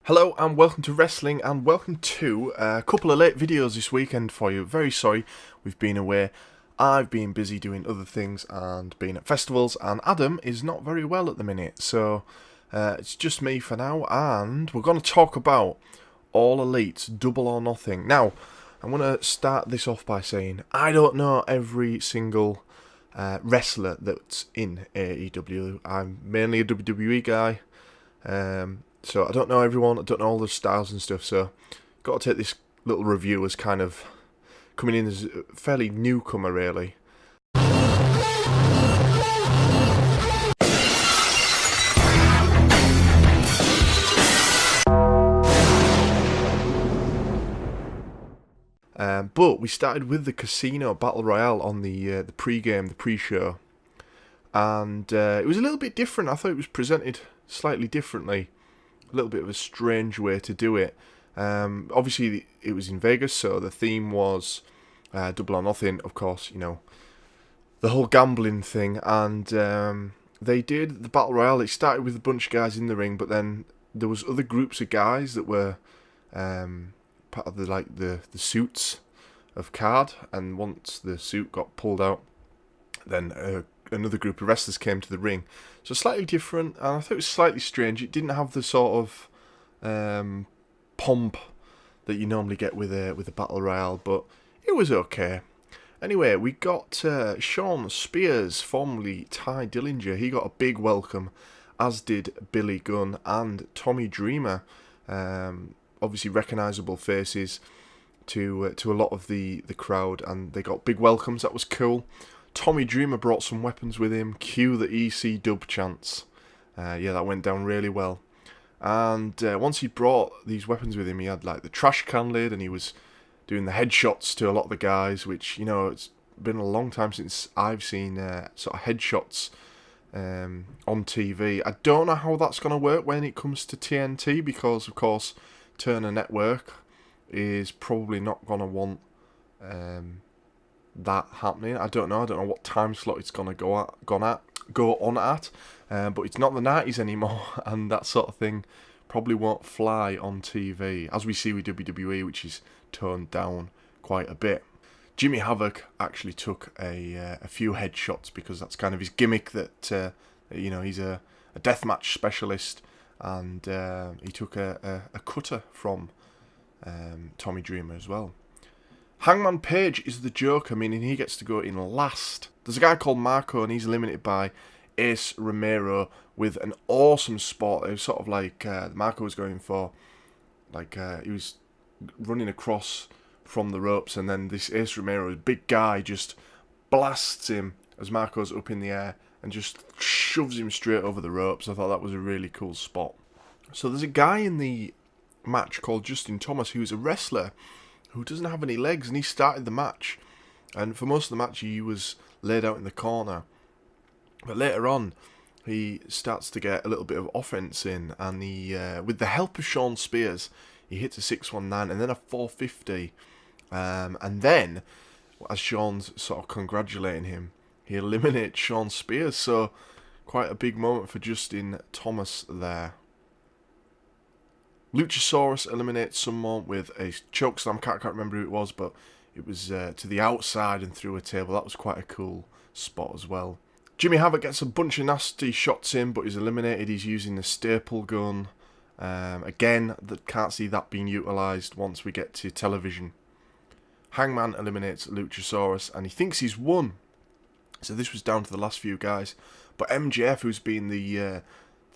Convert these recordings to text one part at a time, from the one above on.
Hello and welcome to Wrestling and welcome to a couple of late videos this weekend for you. Very sorry we've been away. I've been busy doing other things and being at festivals, and Adam is not very well at the minute, so it's just me for now, and we're going to talk about All Elite's Double or Nothing. Now, I'm going to start this off by saying I don't know every single wrestler that's in AEW. I'm mainly a WWE guy. So I don't know everyone, I don't know all the styles and stuff, so got to take this little review as kind of coming in as a fairly newcomer, really. But we started with the Casino Battle Royale on the pre-game, the pre-show, and it was a little bit different. I thought it was presented slightly differently. A little bit of a strange way to do it. Obviously, it was in Vegas, so the theme was Double or Nothing, of course, you know, the whole gambling thing. And they did the Battle Royale. It started with a bunch of guys in the ring, but then there was other groups of guys that were part of the suits of card. And once the suit got pulled out, then another group of wrestlers came to the ring. So slightly different, and I thought it was slightly strange. It didn't have the sort of pomp that you normally get with a battle royale, but it was okay. Anyway, we got Sean Spears, formerly Ty Dillinger. He got a big welcome, as did Billy Gunn and Tommy Dreamer. Obviously recognisable faces to a lot of the crowd, and they got big welcomes. That was cool. Tommy Dreamer brought some weapons with him. Cue the EC dub chants. Yeah, that went down really well. And once he brought these weapons with him, he had like the trash can lid, and he was doing the headshots to a lot of the guys, which, you know, it's been a long time since I've seen sort of headshots on TV. I don't know how that's going to work when it comes to TNT, because, of course, Turner Network is probably not going to want that happening. I don't know what time slot it's gonna go on at, but it's not the 90s anymore, and that sort of thing probably won't fly on TV, as we see with WWE, which is toned down quite a bit. Jimmy Havoc actually took a few headshots, because that's kind of his gimmick, that you know, he's a deathmatch specialist, and he took a cutter from Tommy Dreamer as well. Hangman Page is the Joker, meaning he gets to go in last. There's a guy called Marco, and he's eliminated by Ace Romero with an awesome spot. It was sort of like Marco was going for, like, he was running across from the ropes, and then this Ace Romero, a big guy, just blasts him as Marco's up in the air and just shoves him straight over the ropes. I thought that was a really cool spot. So there's a guy in the match called Justin Thomas, who is a wrestler who doesn't have any legs, and he started the match, and for most of the match he was laid out in the corner, but later on he starts to get a little bit of offense in, and he with the help of Sean Spears, he hits a 619 and then a 450, and then as Sean's sort of congratulating him, he eliminates Sean Spears. So quite a big moment for Justin Thomas there. Luchasaurus eliminates someone with a chokeslam. Can't remember who it was, but it was to the outside and through a table. That was quite a cool spot as well. Jimmy Havoc gets a bunch of nasty shots in, but he's eliminated. He's using the staple gun. Again, can't see that being utilised once we get to television. Hangman eliminates Luchasaurus, and he thinks he's won. So this was down to the last few guys. But MJF, who's been the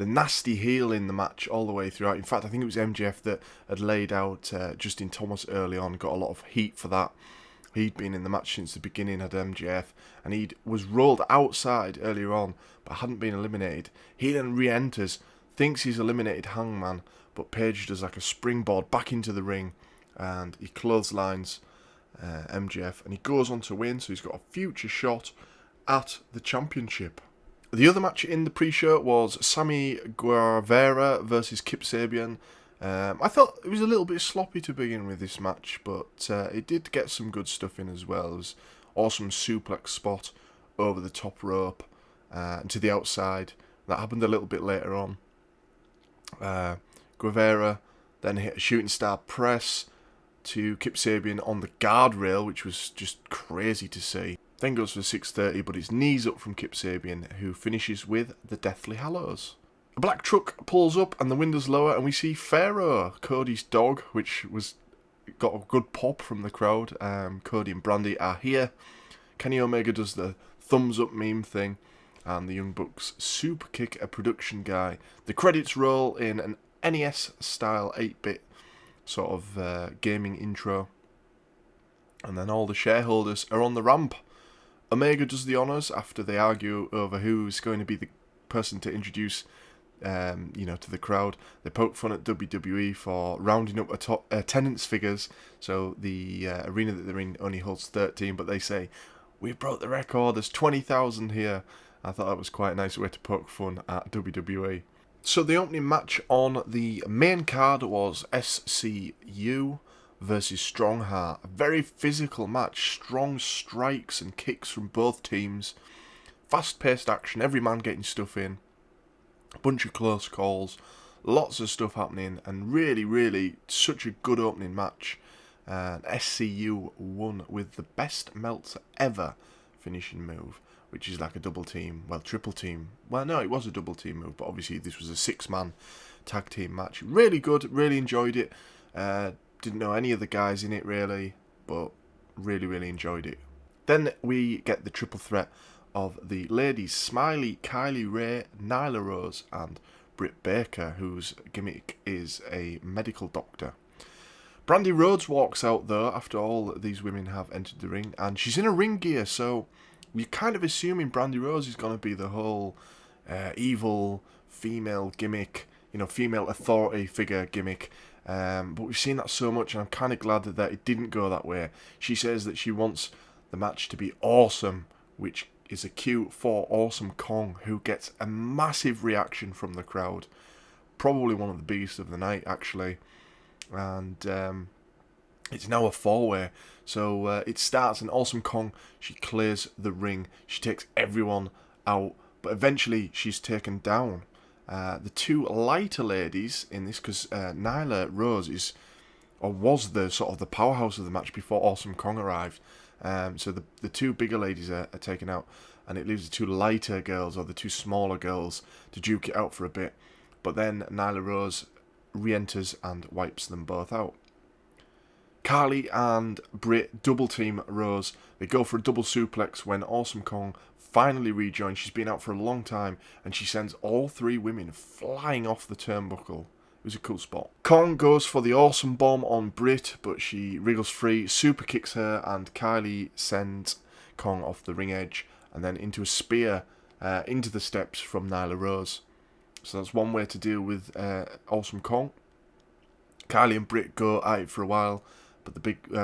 nasty heel in the match all the way throughout. In fact, I think it was MJF that had laid out Justin Thomas early on, got a lot of heat for that. He'd been in the match since the beginning, had MJF, and he was rolled outside earlier on, but hadn't been eliminated. He then re-enters, thinks he's eliminated Hangman, but Page does like a springboard back into the ring, and he clotheslines MJF, and he goes on to win, so he's got a future shot at the championship. The other match in the pre-show was Sammy Guevara versus Kip Sabian. I thought it was a little bit sloppy to begin with, this match, but it did get some good stuff in as well. It was awesome suplex spot over the top rope to the outside. That happened a little bit later on. Guevara Then hit a shooting star press to Kip Sabian on the guardrail, which was just crazy to see. Then goes for 630, but it's knees up from Kip Sabian, who finishes with the Deathly Hallows. A black truck pulls up and the windows lower, and we see Pharaoh, Cody's dog, which got a good pop from the crowd. Cody and Brandy are here. Kenny Omega does the thumbs up meme thing, and the Young Bucks super kick a production guy. The credits roll in an NES style 8-bit sort of gaming intro, and then all the shareholders are on the ramp. Omega does the honours after they argue over who's going to be the person to introduce to the crowd. They poke fun at WWE for rounding up attendance figures, so the arena that they're in only holds 13, but they say, "We broke the record, there's 20,000 here." I thought that was quite a nice way to poke fun at WWE. So the opening match on the main card was SCU versus Strongheart. A very physical match, strong strikes and kicks from both teams, fast-paced action, every man getting stuff in. A bunch of close calls, lots of stuff happening, and really, really such a good opening match. And SCU won with the best Meltzer ever finishing move, which is like a double team, triple team. Well, no, it was a double team move, but obviously this was a 6-man tag team match. Really good, really enjoyed it. Didn't know any of the guys in it really, but really, really enjoyed it. Then we get the triple threat of the ladies, Smiley, Kylie Rae, Nyla Rose and Britt Baker, whose gimmick is a medical doctor. Brandy Rhodes walks out though after all these women have entered the ring, and she's in a ring gear, so we're kind of assuming Brandy Rose is going to be the whole evil female gimmick, female authority figure gimmick. But we've seen that so much, and I'm kind of glad that it didn't go that way. She says that she wants the match to be awesome, which is a cue for Awesome Kong, who gets a massive reaction from the crowd. Probably one of the biggest of the night, actually. And it's now a 4-way. So it starts, and Awesome Kong, she clears the ring. She takes everyone out, but eventually she's taken down. The two lighter ladies in this, because Nyla Rose was the sort of the powerhouse of the match before Awesome Kong arrived. So the two bigger ladies are taken out, and it leaves the two lighter girls, or the two smaller girls, to duke it out for a bit. But then Nyla Rose re-enters and wipes them both out. Carly and Britt double team Rose. They go for a double suplex when Awesome Kong finally rejoins. She's been out for a long time, and she sends all 3 women flying off the turnbuckle. It was a cool spot. Kong goes for the awesome bomb on Britt, but she wriggles free, super kicks her, and Kylie sends Kong off the ring edge and then into a spear into the steps from Nyla Rose. So that's one way to deal with Awesome Kong. Kylie and Britt go at it for a while, but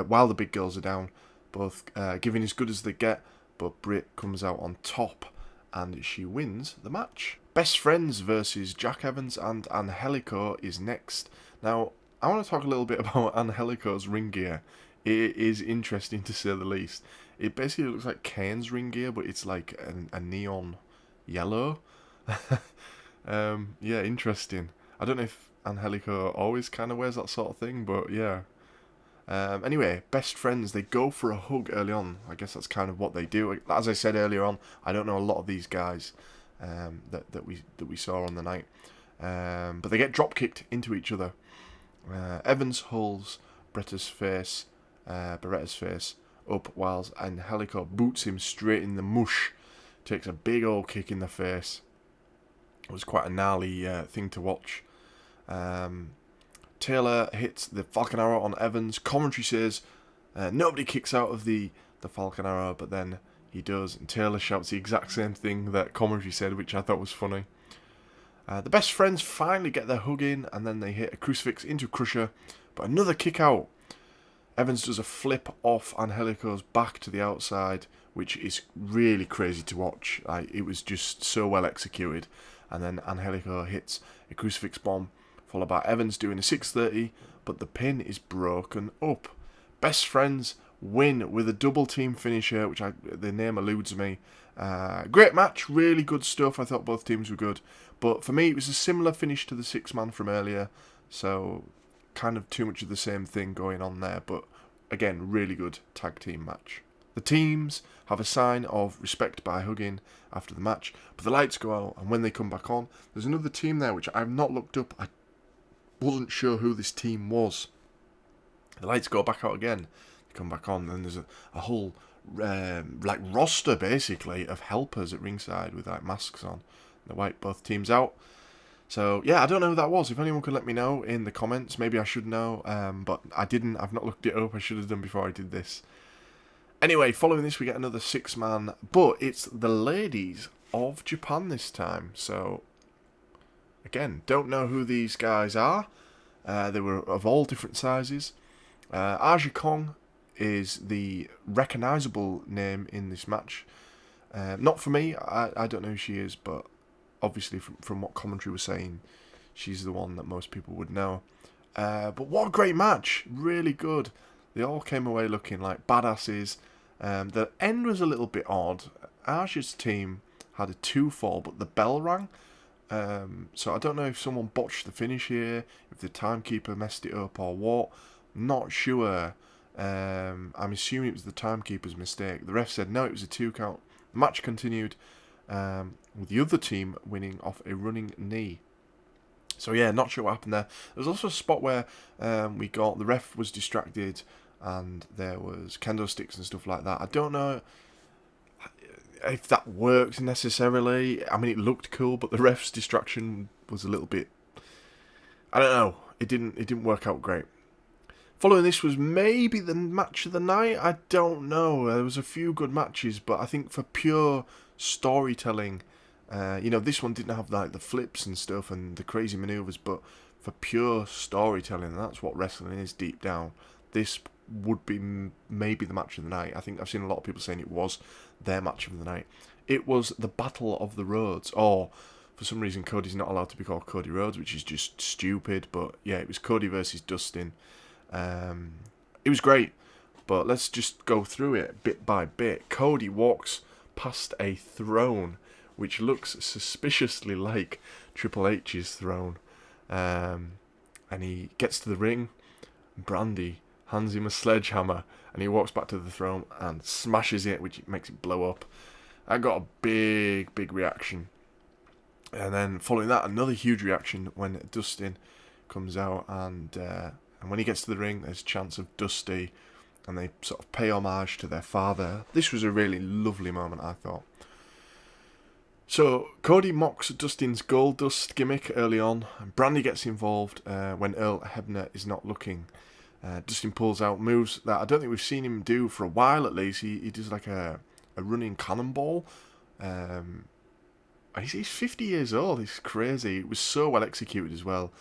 while the big girls are down, both giving as good as they get, but Britt comes out on top and she wins the match. Best Friends versus Jack Evans and Angelico is next. Now, I want to talk a little bit about Angelico's ring gear. It is interesting to say the least. It basically looks like Kane's ring gear, but it's like a neon yellow. Yeah, interesting. I don't know if Angelico always kind of wears that sort of thing, but yeah. Anyway, Best Friends, they go for a hug early on. I guess that's kind of what they do. As I said earlier on, I don't know a lot of these guys that we saw on the night. But they get drop kicked into each other. Evans holds Beretta's face up, whilst Angelico boots him straight in the mush. Takes a big old kick in the face. It was quite a gnarly thing to watch. Taylor hits the Falcon Arrow on Evans. Commentary says nobody kicks out of the Falcon Arrow, but then he does, and Taylor shouts the exact same thing that commentary said, which I thought was funny. The Best Friends finally get their hug in, and then they hit a crucifix into Crusher, but another kick out. Evans does a flip off Angelico's back to the outside, which is really crazy to watch. It was just so well executed. And then Angelico hits a crucifix bomb, followed by Evans doing a 630, but the pin is broken up. Best Friends win with a double team finisher, which the name eludes me. Great match, really good stuff. I thought both teams were good, but for me it was a similar finish to the 6-man from earlier, so kind of too much of the same thing going on there, but again, really good tag team match. The teams have a sign of respect by hugging after the match, but the lights go out, and when they come back on, there's another team there which I've not looked up. I wasn't sure who this team was. The lights go back out again, they come back on, and there's a whole like roster basically of helpers at ringside with like masks on. They wipe both teams out. So yeah, I don't know who that was. If anyone could let me know in the comments, maybe I should know, but I didn't. I've not looked it up. I should have done before I did this. Anyway, following this, we get another 6-man, but it's the ladies of Japan this time. So again, don't know who these guys are. They were of all different sizes. Aja Kong is the recognisable name in this match. Not for me. I don't know who she is, but obviously from what commentary was saying, she's the one that most people would know. But what a great match. Really good. They all came away looking like badasses. The end was a little bit odd. Aja's team had a 2-fall, but the bell rang. So I don't know if someone botched the finish here, if the timekeeper messed it up or what. Not sure. I'm assuming it was the timekeeper's mistake. The ref said no, it was a 2 count. The match continued with the other team winning off a running knee. So yeah, not sure what happened there. There was also a spot where the ref was distracted and there was kendo sticks and stuff like that. I don't know if that worked necessarily. I mean, it looked cool, but the ref's distraction was a little bit, I don't know. It didn't work out great. Following this was maybe the match of the night. I don't know. There was a few good matches, but I think for pure storytelling, this one didn't have like the flips and stuff and the crazy maneuvers, but for pure storytelling, that's what wrestling is deep down. This would be maybe the match of the night. I think I've seen a lot of people saying it was their match of the night. It was the Battle of the Rhodes, or for some reason Cody's not allowed to be called Cody Rhodes, which is just stupid, but yeah, it was Cody versus Dustin. It was great, but let's just go through it bit by bit. Cody walks past a throne which looks suspiciously like Triple H's throne, and he gets to the ring. Brandy hands him a sledgehammer and he walks back to the throne and smashes it, which makes it blow up. I got a big reaction, and then following that, another huge reaction when Dustin comes out, and when he gets to the ring, there's a chance of Dusty, and they sort of pay homage to their father. This was a really lovely moment, I thought. So Cody mocks Dustin's gold dust gimmick early on, and Brandy gets involved when Earl Hebner is not looking. Dustin pulls out moves that I don't think we've seen him do for a while at least. He does like a running cannonball. He's 50 years old. It's crazy. It was so well executed as well.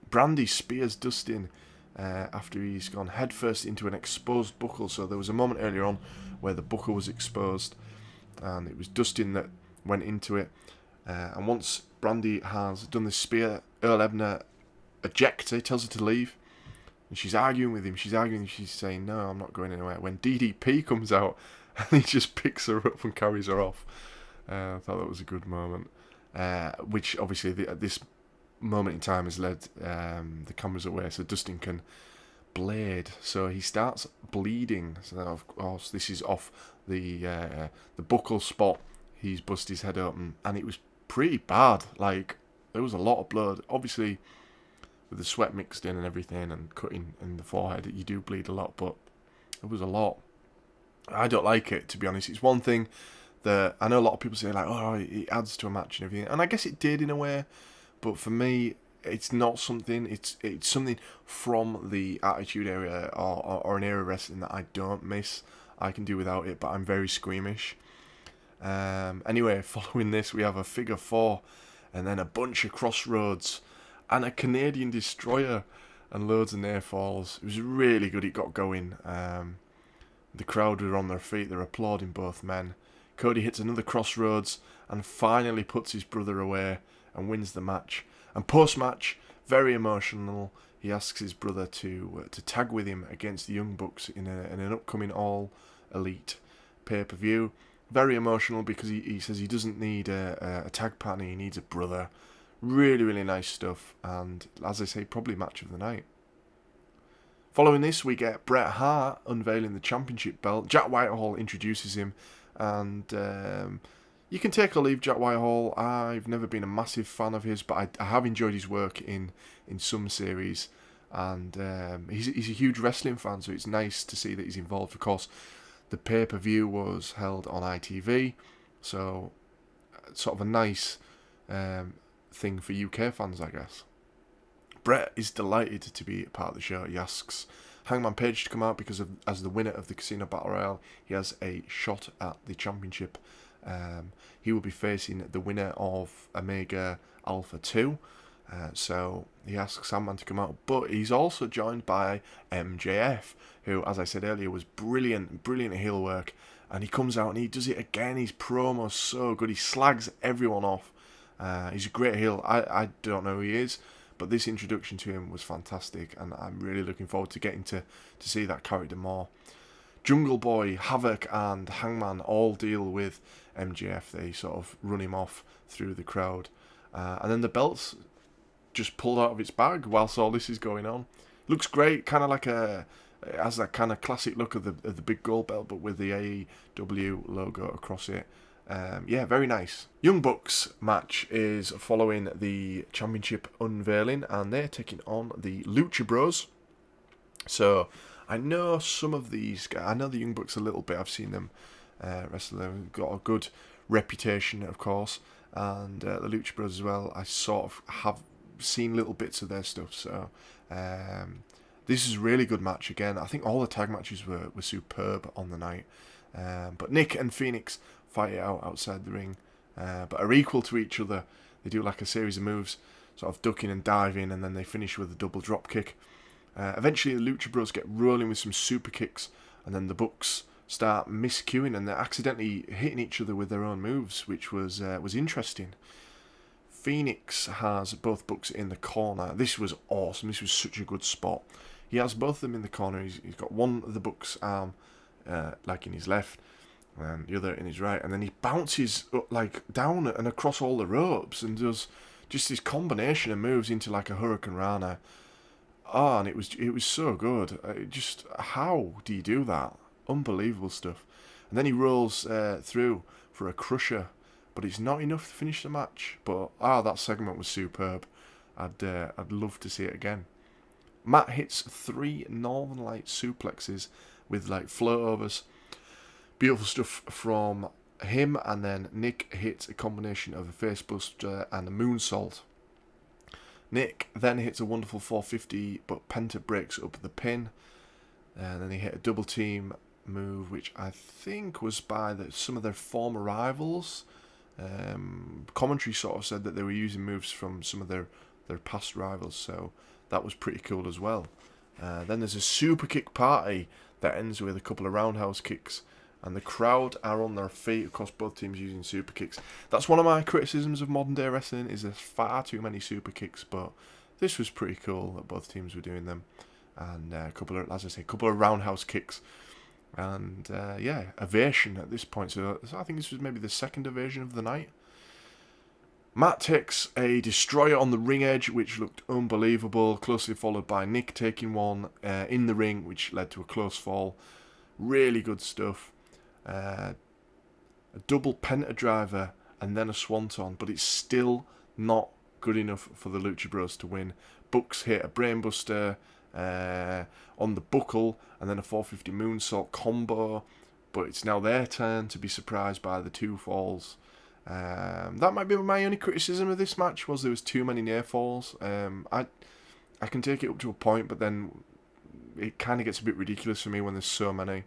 Brandy spears Dustin after he's gone headfirst into an exposed buckle. So there was a moment earlier on where the buckle was exposed, and it was Dustin that went into it. And once Brandy has done this spear, Earl Hebner ejects her, tells her to leave. And she's arguing with him. She's saying, no, I'm not going anywhere. When DDP comes out, and he just picks her up and carries her off. I thought that was a good moment. Which, obviously, this moment in time has led the cameras away so Dustin can blade. So he starts bleeding. So, of course, this is off the buckle spot. He's busted his head open. And it was pretty bad. Like, there was a lot of blood. Obviously, with the sweat mixed in and everything and cutting in the forehead, you do bleed a lot, but it was a lot. I don't like it, to be honest. It's one thing that I know a lot of people say, like, oh, it adds to a match and everything, and I guess it did in a way, but for me, it's not something. It's something from the Attitude Era or an era of wrestling that I don't miss. I can do without it, but I'm very squeamish. Anyway, following this, we have a figure 4, and then a bunch of crossroads, and a Canadian destroyer, and loads of near falls. It was really good. It got going. The crowd were on their feet. They're applauding both men. Cody hits another crossroads and finally puts his brother away and wins the match. And post-match, very emotional. He asks his brother to tag with him against the Young Bucks in an upcoming All Elite pay-per-view. Very emotional because he says he doesn't need a tag partner. He needs a brother. Really, really nice stuff. And as I say, probably match of the night. Following this, we get Bret Hart unveiling the championship belt. Jack Whitehall introduces him, and you can take or leave Jack Whitehall. I've never been a massive fan of his, but I have enjoyed his work in some series, and he's a huge wrestling fan, so it's nice to see that he's involved. Of course, the pay-per-view was held on ITV, so sort of a nice thing for UK fans, I guess. Bret is delighted to be a part of the show. He asks Hangman Page to come out because as the winner of the Casino Battle Royale, he has a shot at the championship. He will be facing the winner of Omega Alpha 2. So he asks Hangman to come out, but he's also joined by MJF, who, as I said earlier, was brilliant heel work. And he comes out and he does it again. His promo's so good. He slags everyone off. He's a great heel. I don't know who he is, but this introduction to him was fantastic, and I'm really looking forward to getting to see that character more. Jungle Boy, Havoc, and Hangman all deal with MJF. They sort of run him off through the crowd. And then the belt's just pulled out of its bag whilst all this is going on. Looks great, kind of like it has that kind of classic look of the big gold belt, but with the AEW logo across it. Yeah, very nice. Young Bucks match is following the championship unveiling, and they're taking on the Lucha Bros. So I know some of these guys. I know the Young Bucks a little bit. I've seen them wrestle. They've got a good reputation, of course, and the Lucha Bros as well. I sort of have seen little bits of their stuff. So this is a really good match again. I think all the tag matches were superb on the night. But Nick and Phoenix fight it out outside the ring, but are equal to each other. They do like a series of moves, sort of ducking and diving, and then they finish with a double drop kick. Eventually the Lucha Bros get rolling with some super kicks, and then the Bucks start miscuing, and they're accidentally hitting each other with their own moves, which was interesting. Phoenix has both Bucks in the corner. This was awesome. This was such a good spot. He has both of them in the corner. He's got one of the Bucks' arm like in his left, and the other in his right, and then he bounces like down and across all the ropes and does just this combination of moves into like a Hurricane Rana. Oh, and it was so good. Just how do you do that? Unbelievable stuff. And then he rolls through for a crusher, but it's not enough to finish the match. But that segment was superb. I'd love to see it again. Matt hits 3 Northern Light suplexes with like floatovers. Beautiful stuff from him, and then Nick hits a combination of a facebuster and a moonsault. Nick then hits a wonderful 450, but Penta breaks up the pin. And then he hit a double team move, which I think was by some of their former rivals. Commentary sort of said that they were using moves from some of their past rivals, so that was pretty cool as well. Then there's a super kick party that ends with a couple of roundhouse kicks, and the crowd are on their feet. Of course, both teams using super kicks. That's one of my criticisms of modern day wrestling, is there's far too many super kicks, but this was pretty cool that both teams were doing them. And a couple of roundhouse kicks, and ovation at this point. So I think this was maybe the second ovation of the night. Matt takes a destroyer on the ring edge, which looked unbelievable, closely followed by Nick taking one in the ring, which led to a close fall. Really good stuff. A double penta driver and then a swanton, but it's still not good enough for the Lucha Bros to win. Bucks hit a brainbuster on the buckle, and then a 450 moonsault combo, but it's now their turn to be surprised by the 2 falls. That might be my only criticism of this match, was there was too many near falls. I can take it up to a point, but then it kind of gets a bit ridiculous for me when there's so many.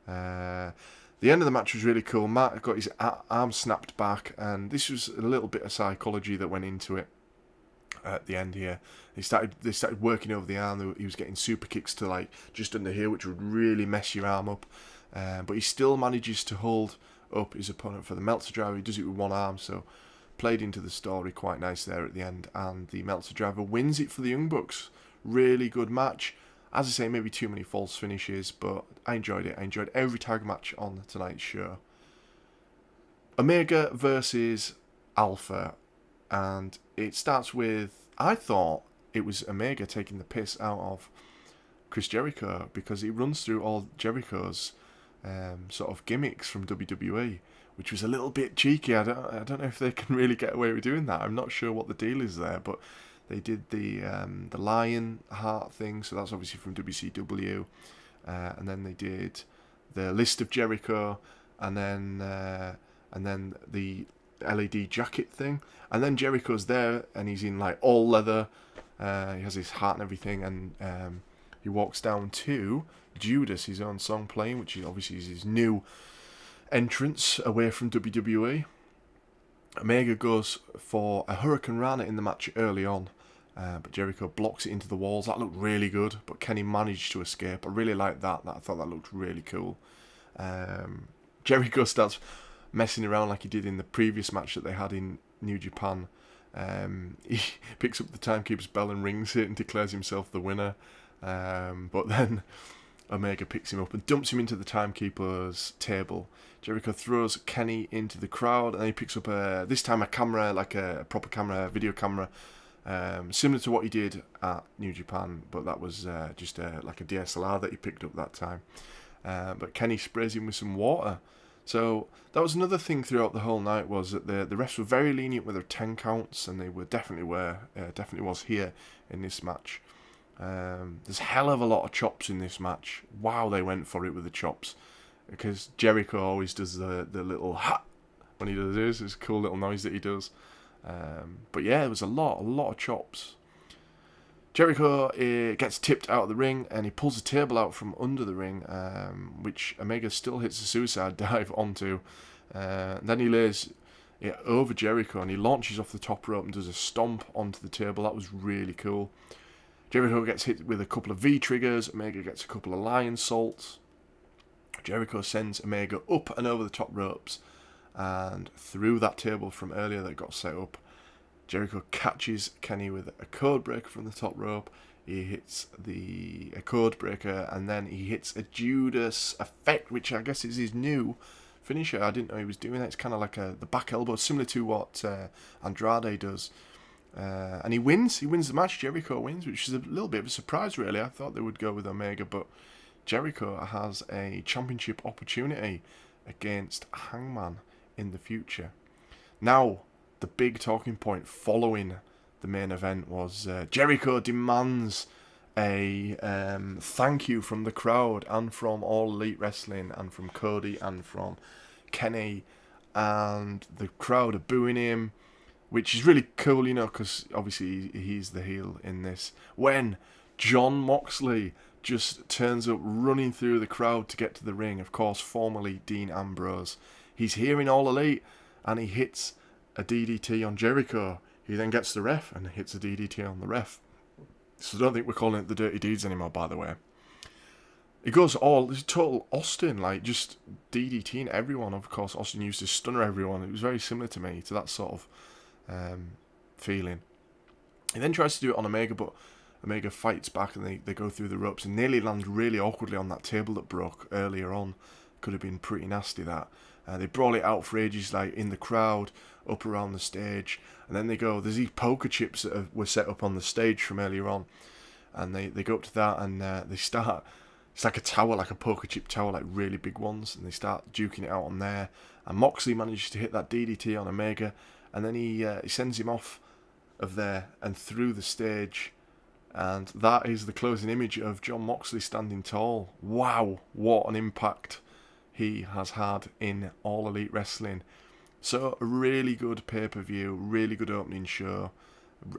The end of the match was really cool. Matt got his arm snapped back, and this was a little bit of psychology that went into it at the end here. They started working over the arm. He was getting super kicks to like just under here, which would really mess your arm up. But he still manages to hold up his opponent for the Meltzer driver. He does it with one arm, so played into the story quite nice there at the end. And the Meltzer driver wins it for the Young Bucks. Really good match. As I say, maybe too many false finishes, but I enjoyed it. I enjoyed every tag match on tonight's show. Omega versus Alpha. And it starts with, I thought it was Omega taking the piss out of Chris Jericho, because he runs through all Jericho's sort of gimmicks from WWE, which was a little bit cheeky. I don't know if they can really get away with doing that. I'm not sure what the deal is there, but they did the lion heart thing, so that's obviously from WCW, and then they did the list of Jericho, and then the LED jacket thing, and then Jericho's there, and he's in like all leather. He has his hat and everything, and he walks down to Judas, his own song playing, which is obviously his new entrance away from WWE. Omega goes for a Hurricane Rana in the match early on, but Jericho blocks it into the walls. That looked really good, but Kenny managed to escape. I really liked that. I thought that looked really cool. Jericho starts messing around like he did in the previous match that they had in New Japan. He picks up the timekeeper's bell and rings it and declares himself the winner. But then Omega picks him up and dumps him into the timekeeper's table. Jericho throws Kenny into the crowd, and then he picks up this time a camera, like a proper camera, video camera, similar to what he did at New Japan, but that was just like a DSLR that he picked up that time. But Kenny sprays him with some water. So that was another thing throughout the whole night, was that the refs were very lenient with their 10 counts, and they were definitely was here in this match. There's a hell of a lot of chops in this match. Wow, they went for it with the chops, because Jericho always does the little ha when he does this. It's a cool little noise that he does. But yeah, there was a lot of chops. Jericho gets tipped out of the ring, and he pulls a table out from under the ring, which Omega still hits a suicide dive onto. Then he lays it over Jericho, and he launches off the top rope and does a stomp onto the table. That was really cool. Jericho gets hit with a couple of V-triggers. Omega gets a couple of lion salts. Jericho sends Omega up and over the top ropes and through that table from earlier that got set up. Jericho catches Kenny with a code breaker from the top rope. He hits a code breaker, and then he hits a Judas effect, which I guess is his new finisher. I didn't know he was doing that. It's kind of like the back elbow, similar to what Andrade does. And he wins. He wins the match. Jericho wins, which is a little bit of a surprise, really. I thought they would go with Omega, but Jericho has a championship opportunity against Hangman in the future. Now, the big talking point following the main event was Jericho demands a thank you from the crowd and from All Elite Wrestling and from Cody and from Kenny, and the crowd are booing him, which is really cool, you know, because obviously he's the heel in this. When Jon Moxley just turns up running through the crowd to get to the ring, of course, formerly Dean Ambrose. He's here in All Elite, and he hits a DDT on Jericho. He then gets the ref and hits a DDT on the ref. So I don't think we're calling it the Dirty Deeds anymore, by the way. It goes it's total Austin, like just DDTing everyone. Of course, Austin used to stunner everyone. It was very similar to me, to that sort of feeling. He then tries to do it on Omega, but Omega fights back, and they go through the ropes and nearly land really awkwardly on that table that broke earlier on. Could have been pretty nasty, that. They brawl it out for ages, like in the crowd, up around the stage, and then there's these poker chips that were set up on the stage from earlier on, and they go up to that, and they start, it's like a tower, like a poker chip tower, like really big ones, and they start duking it out on there, and Moxley manages to hit that DDT on Omega, and then he sends him off of there and through the stage, and that is the closing image of Jon Moxley standing tall. Wow, what an impact he has had in All Elite Wrestling. So a really good pay-per-view, really good opening show.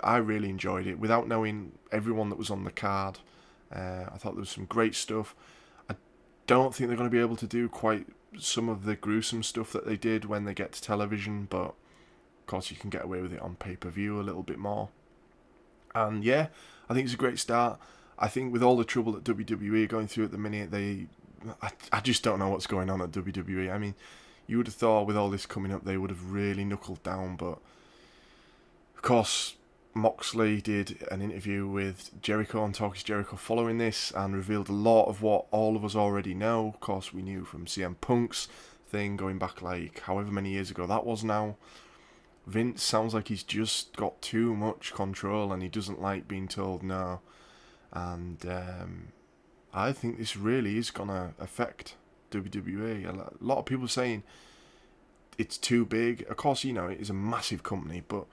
I really enjoyed it without knowing everyone that was on the card. I thought there was some great stuff. I don't think they're going to be able to do quite some of the gruesome stuff that they did when they get to television, but of course you can get away with it on pay-per-view a little bit more. And yeah, I think it's a great start. I think with all the trouble that WWE are going through at the minute, I just don't know what's going on at WWE. I mean, you would have thought with all this coming up, they would have really knuckled down, but of course, Moxley did an interview with Jericho on Talk Is Jericho following this and revealed a lot of what all of us already know. Of course, we knew from CM Punk's thing going back like however many years ago that was now. Vince sounds like he's just got too much control and he doesn't like being told no. And I think this really is going to affect WWE. A lot of people saying it's too big. Of course, you know, it is a massive company, but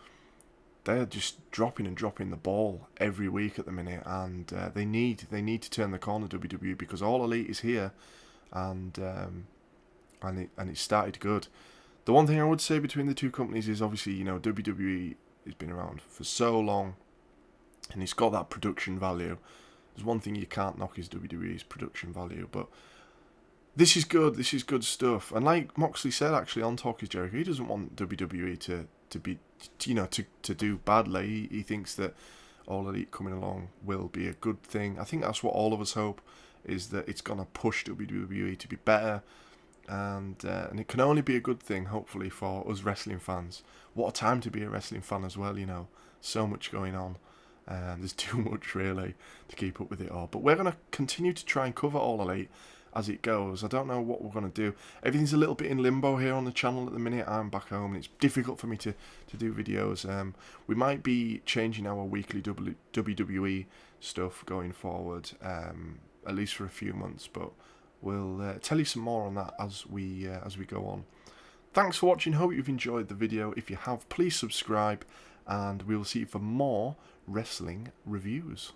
they're just dropping the ball every week at the minute, and they need to turn the corner, WWE, because All Elite is here, and it started good. The one thing I would say between the two companies is obviously, you know, WWE has been around for so long, and it's got that production value. There's one thing you can't knock is WWE's production value, but this is good. This is good stuff. And like Moxley said, actually, on Talk is Jericho, he doesn't want WWE to be, you know, to do badly. He thinks that All Elite coming along will be a good thing. I think that's what all of us hope, is that it's gonna push WWE to be better. And it can only be a good thing, hopefully, for us wrestling fans. What a time to be a wrestling fan as well, you know. So much going on. There's too much, really, to keep up with it all. But we're going to continue to try and cover All Elite as it goes. I don't know what we're going to do. Everything's a little bit in limbo here on the channel at the minute. I'm back home, and it's difficult for me to do videos. We might be changing our weekly WWE stuff going forward, at least for a few months, but we'll tell you some more on that as we go on. Thanks for watching. Hope you've enjoyed the video. If you have, please subscribe, and we will see you for more wrestling reviews.